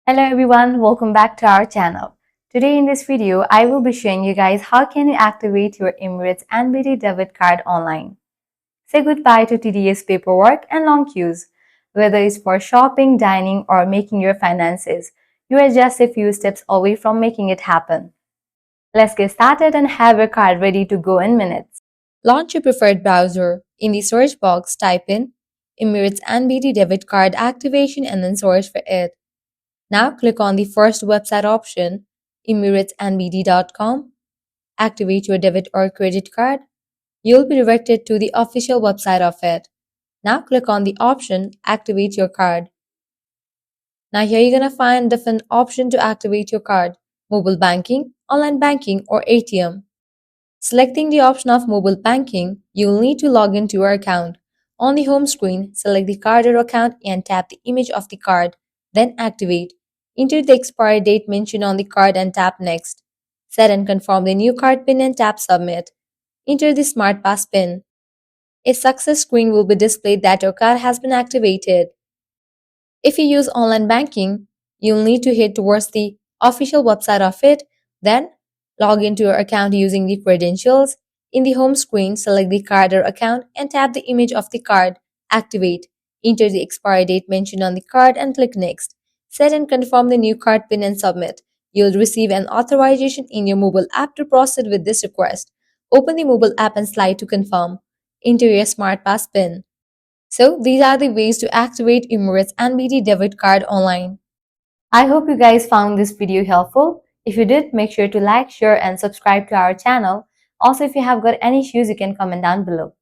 Hello everyone, welcome back to our channel. Today in this video, I will be showing you guys how can you activate your Emirates NBD debit card online. Say goodbye to tedious paperwork and long queues. Whether it's for shopping, dining, or making your finances, you are just a few steps away from making it happen. Let's get started and have your card ready to go in minutes. Launch your preferred browser. In the search box, type in Emirates NBD debit card activation and then search for it. Now click on the first website option, emiratesnbd.com. Activate your debit or credit card. You'll be directed to the official website of it. Now click on the option, Activate your card. Now here you're going to find different options to activate your card, mobile banking, online banking, or ATM. Selecting the option of mobile banking, you'll need to log into your account. On the home screen, select the card or account and tap the image of the card, then activate. Enter the expiry date mentioned on the card and tap Next. Set and confirm the new card PIN and tap Submit. Enter the SmartPass PIN. A success screen will be displayed that your card has been activated. If you use online banking, you'll need to head towards the official website of it, then log into your account using the credentials. In the home screen, select the card or account and tap the image of the card. Activate. Enter the expiry date mentioned on the card and click Next. Set and confirm the new card PIN and submit. You'll receive an authorization in your mobile app to proceed with this request. Open the mobile app and slide to confirm. Enter your SmartPass PIN. So these are the ways to activate Emirates NBD debit card online. I hope you guys found this video helpful. If you did, make sure to like, share and subscribe to our channel. Also, if you have got any issues, you can comment down below.